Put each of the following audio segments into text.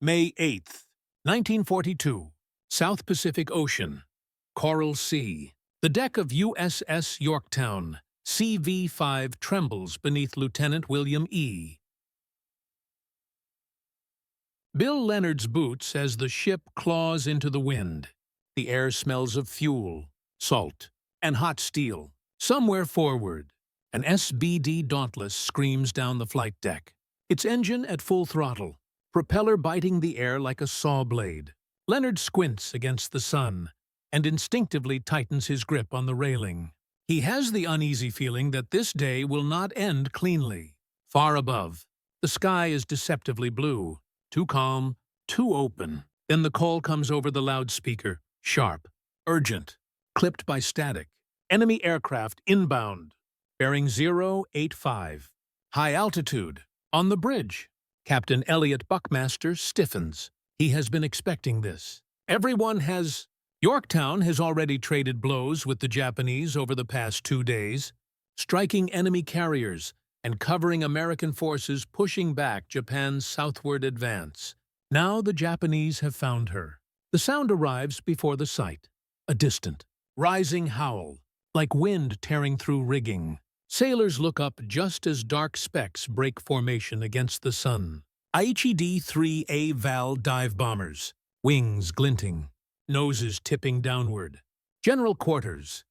May 8th, 1942, South Pacific Ocean, Coral Sea. The deck of USS Yorktown, CV-5 trembles beneath Lieutenant William E. Bill Leonard's boots as the ship claws into the wind. The air smells of fuel, salt, and hot steel. Somewhere forward, an SBD Dauntless screams down the flight deck, its engine at full throttle, propeller biting the air like a saw blade. Leonard squints against the sun and instinctively tightens his grip on the railing. He has the uneasy feeling that this day will not end cleanly. Far above, the sky is deceptively blue, too calm, too open. Then the call comes over the loudspeaker, sharp, urgent, clipped by static. Enemy aircraft inbound, bearing 085. High altitude, on the bridge. Captain Elliot Buckmaster stiffens. He has been expecting this. Yorktown has already traded blows with the Japanese over the past 2 days, striking enemy carriers and covering American forces pushing back Japan's southward advance. Now the Japanese have found her. The sound arrives before the sight. A distant, rising howl, like wind tearing through rigging. Sailors look up just as dark specks break formation against the sun. Aichi D-3A Val dive bombers, wings glinting, noses tipping downward. General quarters.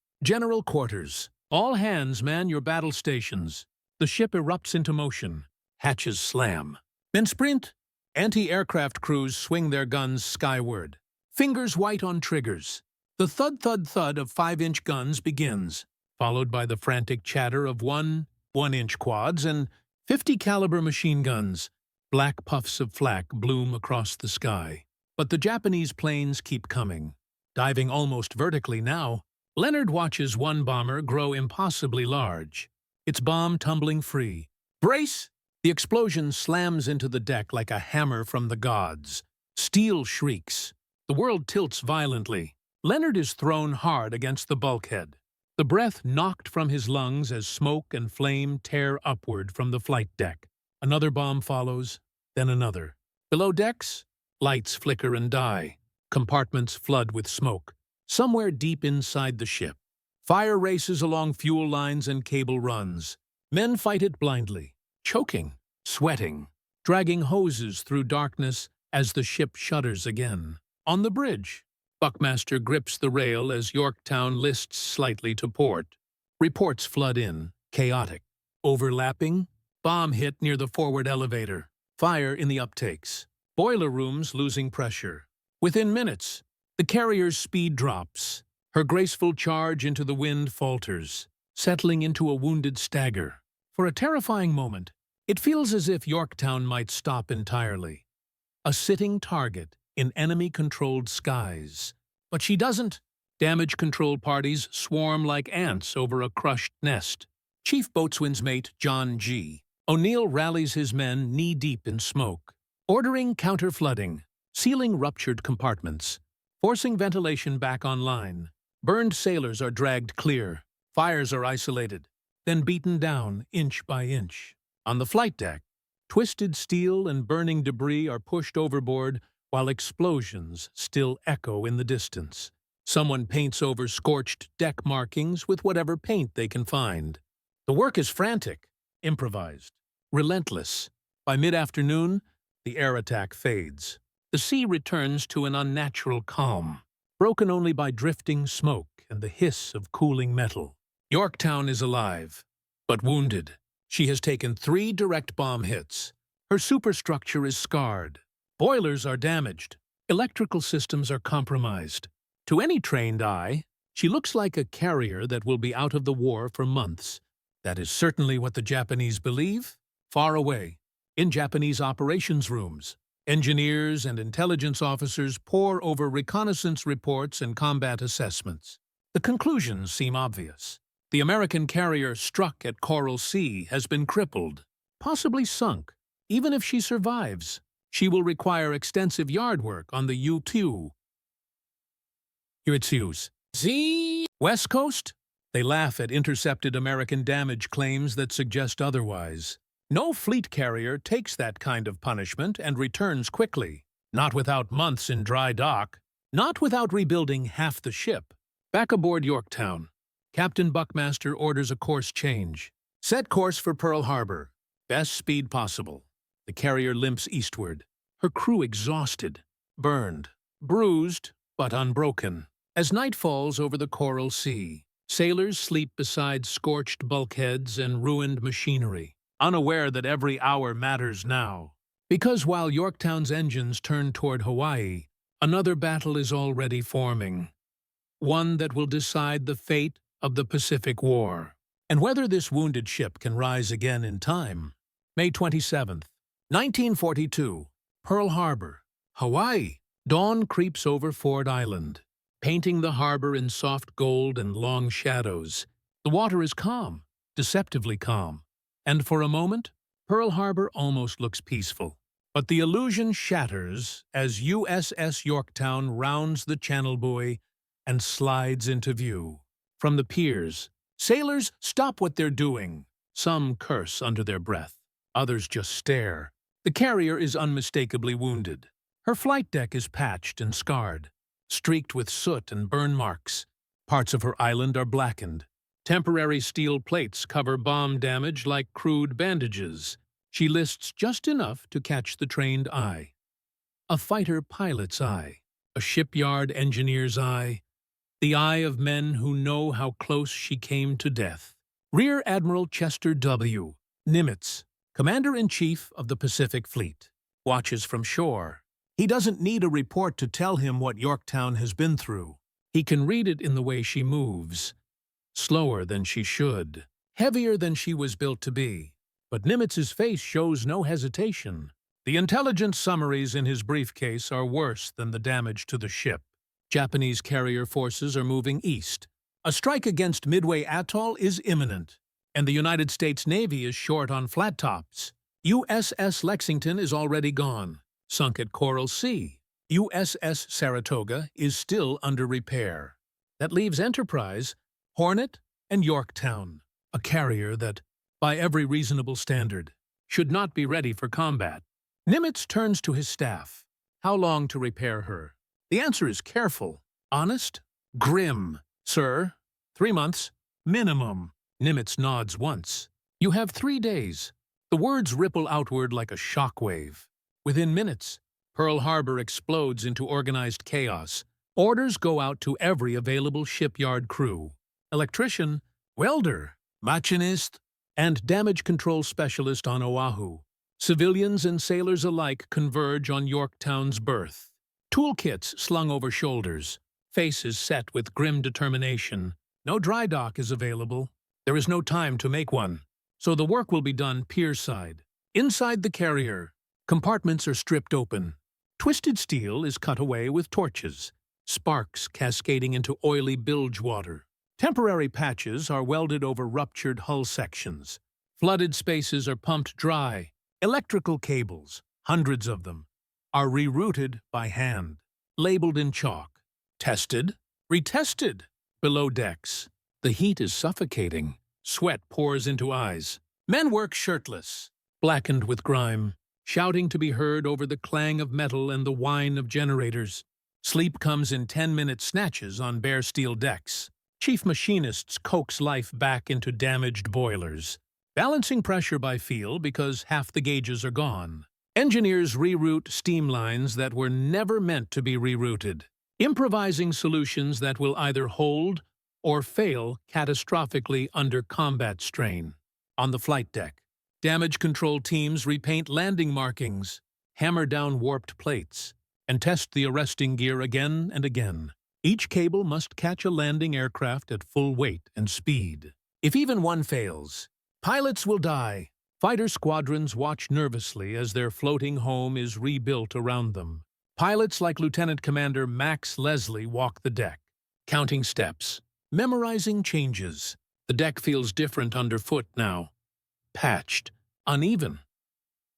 All hands man your battle stations. The ship erupts into motion. Hatches slam. Men sprint. Anti-aircraft crews swing their guns skyward. Fingers white on triggers. The thud-thud-thud of 5-inch guns begins, followed by the frantic chatter of 1-inch quads and 50-caliber machine guns. Black puffs of flak bloom across the sky. But the Japanese planes keep coming. Diving almost vertically now, Leonard watches one bomber grow impossibly large, its bomb tumbling free. Brace! The explosion slams into the deck like a hammer from the gods. Steel shrieks. The world tilts violently. Leonard is thrown hard against the bulkhead. The breath knocked from his lungs as smoke and flame tear upward from the flight deck. Another bomb follows, then another. Below decks, lights flicker and die. Compartments flood with smoke. Somewhere deep inside the ship, fire races along fuel lines and cable runs. Men fight it blindly, choking, sweating, dragging hoses through darkness as the ship shudders again. On the bridge, Buckmaster grips the rail as Yorktown lists slightly to port. Reports flood in, chaotic. Overlapping, bomb hit near the forward elevator. Fire in the uptakes. Boiler rooms losing pressure. Within minutes, the carrier's speed drops. Her graceful charge into the wind falters, settling into a wounded stagger. For a terrifying moment, it feels as if Yorktown might stop entirely. A sitting target in enemy-controlled skies. But she doesn't. Damage control parties swarm like ants over a crushed nest. Chief Boatswain's Mate John G. O'Neill rallies his men knee-deep in smoke, ordering counter-flooding, sealing ruptured compartments, forcing ventilation back online. Burned sailors are dragged clear. Fires are isolated, then beaten down inch by inch. On the flight deck, twisted steel and burning debris are pushed overboard while explosions still echo in the distance. Someone paints over scorched deck markings with whatever paint they can find. The work is frantic, improvised, relentless. By mid-afternoon, the air attack fades. The sea returns to an unnatural calm, broken only by drifting smoke and the hiss of cooling metal. Yorktown is alive, but wounded. She has taken 3 direct bomb hits. Her superstructure is scarred. Boilers are damaged. Electrical systems are compromised. To any trained eye, she looks like a carrier that will be out of the war for months. That is certainly what the Japanese believe. Far away, in Japanese operations rooms, engineers and intelligence officers pore over reconnaissance reports and combat assessments. The conclusions seem obvious. The American carrier struck at Coral Sea has been crippled, possibly sunk. Even if she survives, she will require extensive yard work on the U-2. West Coast? They laugh at intercepted American damage claims that suggest otherwise. No fleet carrier takes that kind of punishment and returns quickly. Not without months in dry dock. Not without rebuilding half the ship. Back aboard Yorktown, Captain Buckmaster orders a course change. Set course for Pearl Harbor. Best speed possible. The carrier limps eastward, her crew exhausted, burned, bruised, but unbroken. As night falls over the Coral Sea, sailors sleep beside scorched bulkheads and ruined machinery, unaware that every hour matters now. Because while Yorktown's engines turn toward Hawaii, another battle is already forming. One that will decide the fate of the Pacific War, and whether this wounded ship can rise again in time. May 27th, 1942, Pearl Harbor, Hawaii. Dawn creeps over Ford Island, painting the harbor in soft gold and long shadows. The water is calm, deceptively calm, and for a moment, Pearl Harbor almost looks peaceful. But the illusion shatters as USS Yorktown rounds the channel buoy and slides into view. From the piers, sailors stop what they're doing. Some curse under their breath. Others just stare. The carrier is unmistakably wounded. Her flight deck is patched and scarred, streaked with soot and burn marks. Parts of her island are blackened. Temporary steel plates cover bomb damage like crude bandages. She lists just enough to catch the trained eye. A fighter pilot's eye, a shipyard engineer's eye, the eye of men who know how close she came to death. Rear Admiral Chester W. Nimitz, Commander-in-Chief of the Pacific Fleet, watches from shore. He doesn't need a report to tell him what Yorktown has been through. He can read it in the way she moves. Slower than she should, heavier than she was built to be. But Nimitz's face shows no hesitation. The intelligence summaries in his briefcase are worse than the damage to the ship. Japanese carrier forces are moving east. A strike against Midway Atoll is imminent, and the United States Navy is short on flat tops. USS Lexington is already gone, sunk at Coral Sea. USS Saratoga is still under repair. That leaves Enterprise, Hornet, and Yorktown, a carrier that, by every reasonable standard, should not be ready for combat. Nimitz turns to his staff. How long to repair her? The answer is careful, honest, grim. Sir, 3 months, minimum. Nimitz nods once. You have 3 days. The words ripple outward like a shockwave. Within minutes, Pearl Harbor explodes into organized chaos. Orders go out to every available shipyard crew. Electrician, welder, machinist, and damage control specialist on Oahu. Civilians and sailors alike converge on Yorktown's berth. Toolkits slung over shoulders, faces set with grim determination. No dry dock is available. There is no time to make one, so the work will be done pierside. Inside the carrier, compartments are stripped open. Twisted steel is cut away with torches, sparks cascading into oily bilge water. Temporary patches are welded over ruptured hull sections. Flooded spaces are pumped dry. Electrical cables, hundreds of them, are rerouted by hand, labeled in chalk. Tested, retested. Below decks, the heat is suffocating. Sweat pours into eyes. Men work shirtless, blackened with grime, shouting to be heard over the clang of metal and the whine of generators. Sleep comes in 10-minute snatches on bare steel decks. Chief machinists coax life back into damaged boilers, balancing pressure by feel because half the gauges are gone. Engineers reroute steam lines that were never meant to be rerouted, improvising solutions that will either hold or fail catastrophically under combat strain. On the flight deck, damage control teams repaint landing markings, hammer down warped plates, and test the arresting gear again and again. Each cable must catch a landing aircraft at full weight and speed. If even one fails, pilots will die. Fighter squadrons watch nervously as their floating home is rebuilt around them. Pilots like Lieutenant Commander Max Leslie walk the deck, counting steps, memorizing changes. The deck feels different underfoot now. Patched, uneven.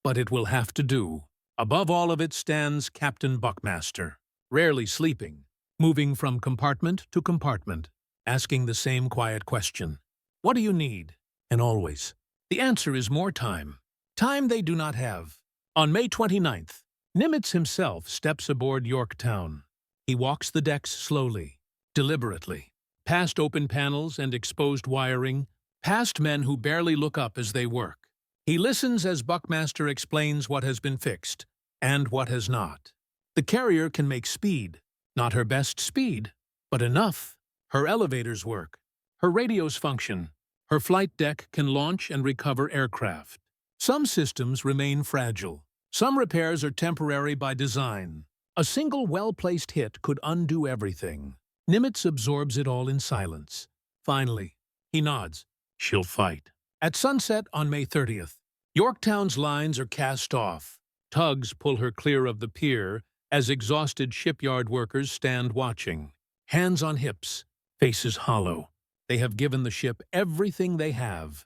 But it will have to do. Above all of it stands Captain Buckmaster, rarely sleeping, moving from compartment to compartment, asking the same quiet question. What do you need? And always, the answer is more time. Time they do not have. On May 29th, Nimitz himself steps aboard Yorktown. He walks the decks slowly, deliberately, past open panels and exposed wiring, past men who barely look up as they work. He listens as Buckmaster explains what has been fixed and what has not. The carrier can make speed, not her best speed, but enough. Her elevators work, her radios function, her flight deck can launch and recover aircraft. Some systems remain fragile. Some repairs are temporary by design. A single well-placed hit could undo everything. Nimitz absorbs it all in silence. Finally, he nods. She'll fight. At sunset on May 30th, Yorktown's lines are cast off. Tugs pull her clear of the pier as exhausted shipyard workers stand watching. Hands on hips, faces hollow. They have given the ship everything they have.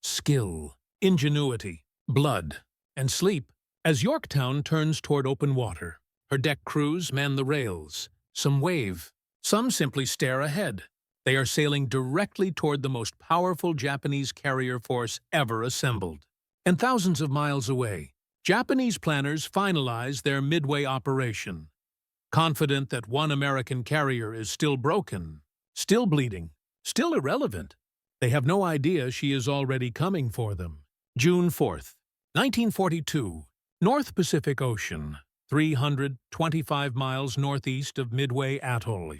Skill, ingenuity, blood, and sleep. As Yorktown turns toward open water, her deck crews man the rails. Some wave, some simply stare ahead. They are sailing directly toward the most powerful Japanese carrier force ever assembled. And thousands of miles away, Japanese planners finalize their Midway operation. Confident that one American carrier is still broken, still bleeding, still irrelevant, they have no idea she is already coming for them. June 4th, 1942, North Pacific Ocean, 325 miles northeast of Midway Atoll.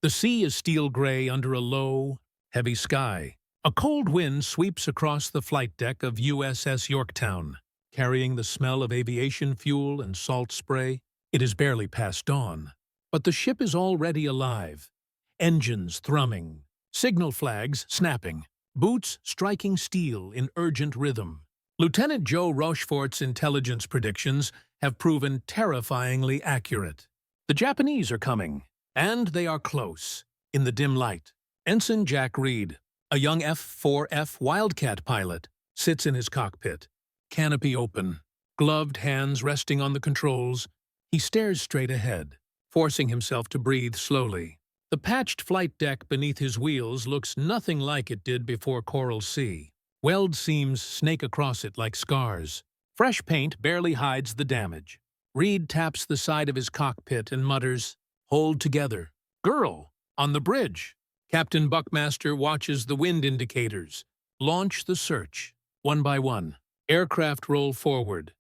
The sea is steel gray under a low, heavy sky. A cold wind sweeps across the flight deck of USS Yorktown, carrying the smell of aviation fuel and salt spray. It is barely past dawn, but the ship is already alive. Engines thrumming, signal flags snapping, boots striking steel in urgent rhythm. Lieutenant Joe Rochefort's intelligence predictions have proven terrifyingly accurate. The Japanese are coming, and they are close. In the dim light, Ensign Jack Reed, a young F-4F Wildcat pilot, sits in his cockpit, canopy open, gloved hands resting on the controls. He stares straight ahead, forcing himself to breathe slowly. The patched flight deck beneath his wheels looks nothing like it did before Coral Sea. Weld seams snake across it like scars. Fresh paint barely hides the damage. Reed taps the side of his cockpit and mutters, "Hold together. Girl, on the bridge." Captain Buckmaster watches the wind indicators. Launch the search. One by one, aircraft roll forward.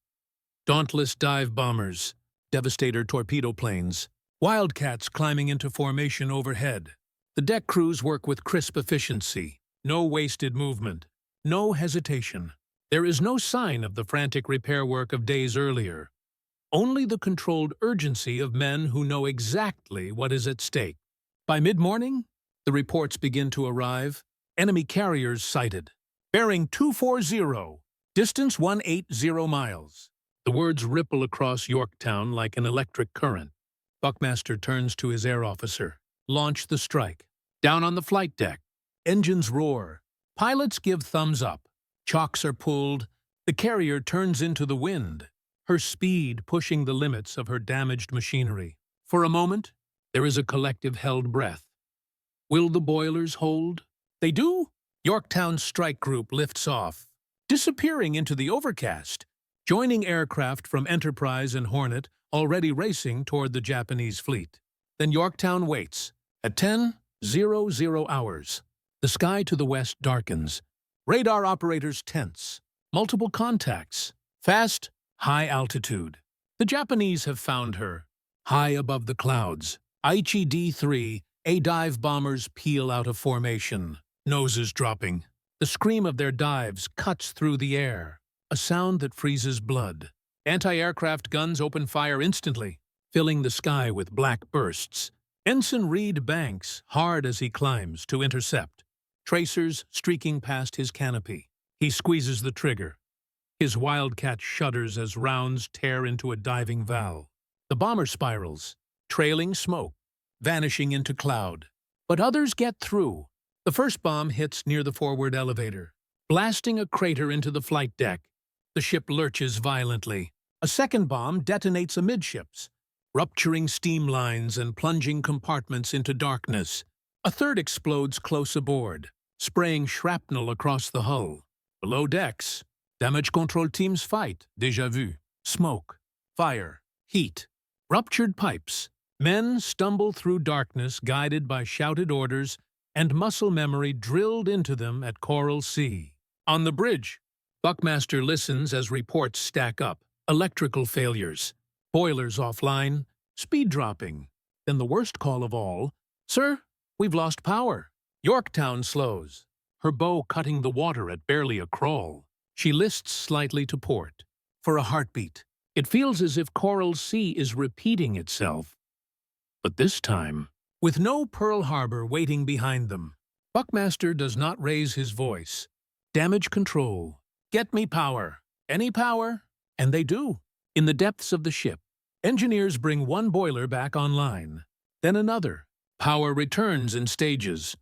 Dauntless dive bombers, Devastator torpedo planes, Wildcats climbing into formation overhead. The deck crews work with crisp efficiency. No wasted movement. No hesitation. There is no sign of the frantic repair work of days earlier. Only the controlled urgency of men who know exactly what is at stake. By mid-morning, the reports begin to arrive. Enemy carriers sighted. Bearing 240, distance 180 miles. The words ripple across Yorktown like an electric current. Buckmaster turns to his air officer. Launch the strike. Down on the flight deck. Engines roar. Pilots give thumbs up. Chocks are pulled. The carrier turns into the wind, her speed pushing the limits of her damaged machinery. For a moment, there is a collective held breath. Will the boilers hold? They do. Yorktown's strike group lifts off, disappearing into the overcast, joining aircraft from Enterprise and Hornet already racing toward the Japanese fleet. Then Yorktown waits. At 10:00 hours, the sky to the west darkens. Radar operators tense. Multiple contacts. Fast, high altitude. The Japanese have found her. High above the clouds, Aichi D-3, dive bombers peel out of formation, noses dropping. The scream of their dives cuts through the air, a sound that freezes blood. Anti-aircraft guns open fire instantly, filling the sky with black bursts. Ensign Reed banks hard as he climbs to intercept. Tracers streaking past his canopy. He squeezes the trigger. His Wildcat shudders as rounds tear into a diving valve. The bomber spirals, trailing smoke, vanishing into cloud. But others get through. The first bomb hits near the forward elevator, blasting a crater into the flight deck. The ship lurches violently. A second bomb detonates amidships, rupturing steam lines and plunging compartments into darkness. A third explodes close aboard, spraying shrapnel across the hull. Below decks, damage control teams fight, déjà vu. Smoke, fire, Heat. Ruptured pipes. Men stumble through darkness guided by shouted orders and muscle memory drilled into them at Coral Sea. On the bridge, Buckmaster listens as reports stack up. Electrical failures. Boilers offline. Speed dropping. Then the worst call of all. Sir, we've lost power. Yorktown slows, her bow cutting the water at barely a crawl. She lists slightly to port. For a heartbeat. It feels as if Coral Sea is repeating itself. But this time, with no Pearl Harbor waiting behind them, Buckmaster does not raise his voice. Damage control. Get me power. Any power? And they do. In the depths of the ship, engineers bring one boiler back online, then another. Power returns in stages.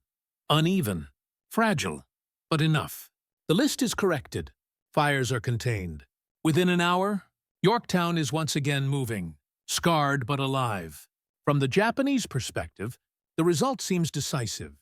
Uneven. Fragile. But enough. The list is corrected. Fires are contained. Within an hour, Yorktown is once again moving, scarred but alive. From the Japanese perspective, the result seems decisive.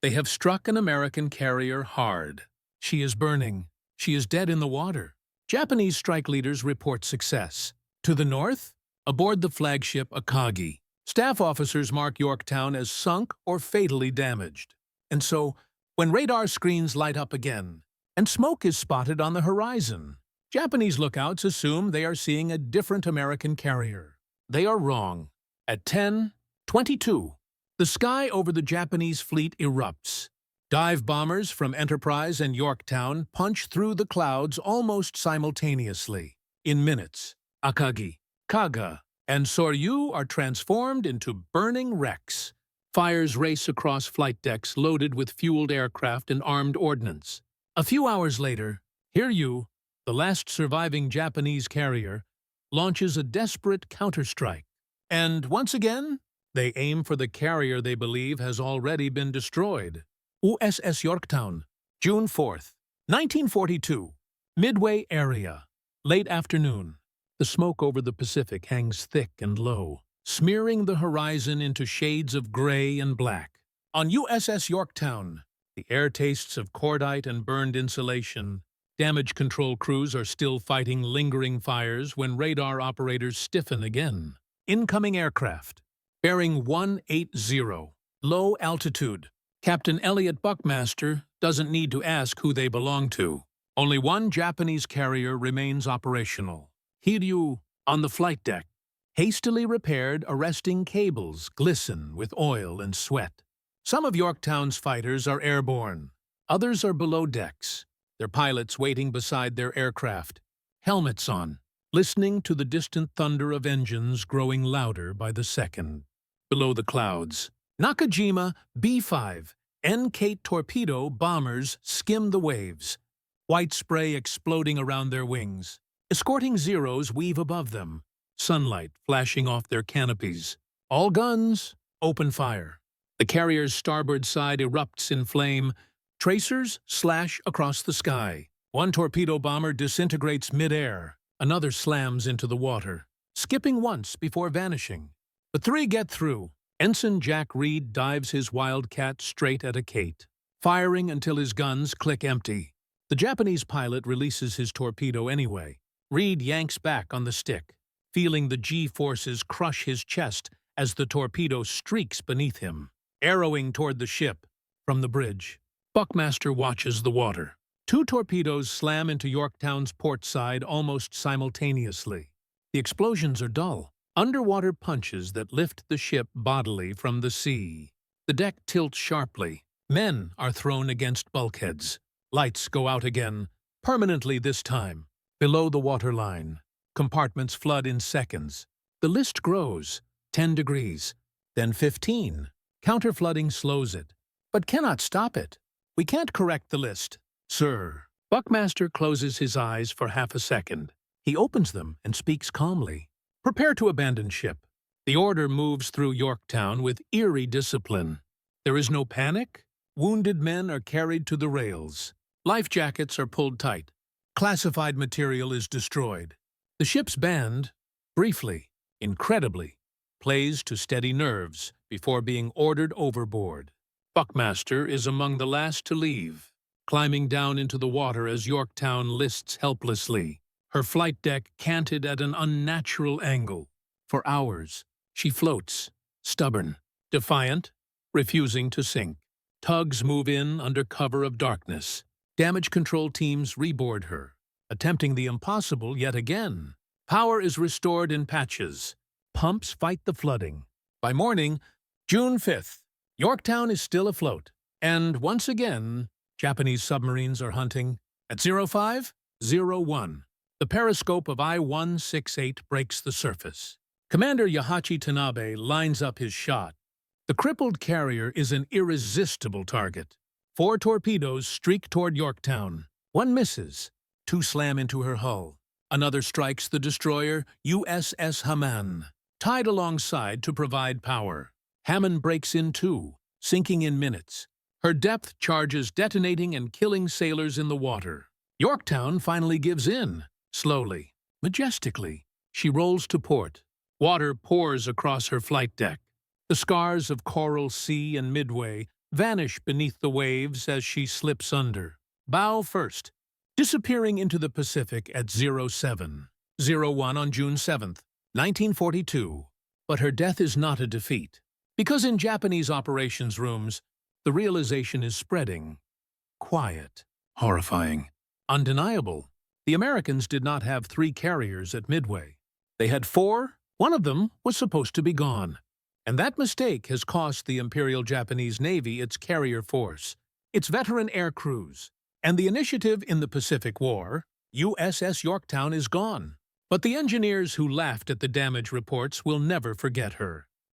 They have struck an American carrier hard. She is burning. She is dead in the water. Japanese strike leaders report success. To the north, aboard the flagship Akagi, staff officers mark Yorktown as sunk or fatally damaged. And so, when radar screens light up again, and smoke is spotted on the horizon, Japanese lookouts assume they are seeing a different American carrier. They are wrong. At 10:22, the sky over the Japanese fleet erupts. Dive bombers from Enterprise and Yorktown punch through the clouds almost simultaneously. In minutes, Akagi, Kaga, and Soryu are transformed into burning wrecks. Fires race across flight decks loaded with fueled aircraft and armed ordnance. A few hours later, Hiryu, the last surviving Japanese carrier, launches a desperate counterstrike. And once again, they aim for the carrier they believe has already been destroyed. USS Yorktown, June 4th, 1942. Midway area. Late afternoon. The smoke over the Pacific hangs thick and low, smearing the horizon into shades of gray and black. On USS Yorktown, the air tastes of cordite and burned insulation. Damage control crews are still fighting lingering fires when radar operators stiffen again. Incoming aircraft. Bearing 180. Low altitude. Captain Elliot Buckmaster doesn't need to ask who they belong to. Only one Japanese carrier remains operational. Hiryu, on the flight deck. Hastily repaired arresting cables glisten with oil and sweat. Some of Yorktown's fighters are airborne. Others are below decks, their pilots waiting beside their aircraft, helmets on, listening to the distant thunder of engines growing louder by the second. Below the clouds, Nakajima B-5 N-Kate torpedo bombers skim the waves, white spray exploding around their wings. Escorting Zeros weave above them, sunlight flashing off their canopies. All guns, open fire. The carrier's starboard side erupts in flame. Tracers slash across the sky. One torpedo bomber disintegrates mid-air. Another slams into the water, skipping once before vanishing. The three get through. Ensign Jack Reed dives his Wildcat straight at a Kate, firing until his guns click empty. The Japanese pilot releases his torpedo anyway. Reed yanks back on the stick, feeling the G-forces crush his chest as the torpedo streaks beneath him, arrowing toward the ship. From the bridge, Buckmaster watches the water. Two torpedoes slam into Yorktown's port side almost simultaneously. The explosions are dull. Underwater punches that lift the ship bodily from the sea. The deck tilts sharply. Men are thrown against bulkheads. Lights go out again, permanently this time. Below the waterline, compartments flood in seconds. The list grows, 10 degrees, then 15. Counterflooding slows it, but cannot stop it. We can't correct the list, sir. Buckmaster closes his eyes for half a second. He opens them and speaks calmly. Prepare to abandon ship. The order moves through Yorktown with eerie discipline. There is no panic. Wounded men are carried to the rails. Life jackets are pulled tight. Classified material is destroyed. The ship's band, briefly, incredibly, plays to steady nerves before being ordered overboard. Buckmaster is among the last to leave, climbing down into the water as Yorktown lists helplessly, her flight deck canted at an unnatural angle. For hours, she floats, stubborn, defiant, refusing to sink. Tugs move in under cover of darkness. Damage control teams reboard her, attempting the impossible yet again. Power is restored in patches. Pumps fight the flooding. By morning, June 5th, Yorktown is still afloat. And once again, Japanese submarines are hunting. At 05:01, the periscope of I-168 breaks the surface. Commander Yahachi Tanabe lines up his shot. The crippled carrier is an irresistible target. 4 torpedoes streak toward Yorktown. One misses. 2 slam into her hull. Another strikes the destroyer USS Haman, tied alongside to provide power. Haman breaks in too, sinking in minutes. Her depth charges detonating and killing sailors in the water. Yorktown finally gives in. Slowly, majestically, she rolls to port. Water pours across her flight deck. The scars of Coral Sea and Midway vanish beneath the waves as she slips under, bow first, disappearing into the Pacific at 07:01 on June 7th, 1942. But her death is not a defeat, because in Japanese operations rooms, the realization is spreading. Quiet, horrifying, undeniable. The Americans did not have 3 carriers at Midway. They had 4. One of them was supposed to be gone. And that mistake has cost the Imperial Japanese Navy its carrier force, its veteran air crews, and the initiative in the Pacific War. USS Yorktown is gone. But the engineers who laughed at the damage reports will never forget her.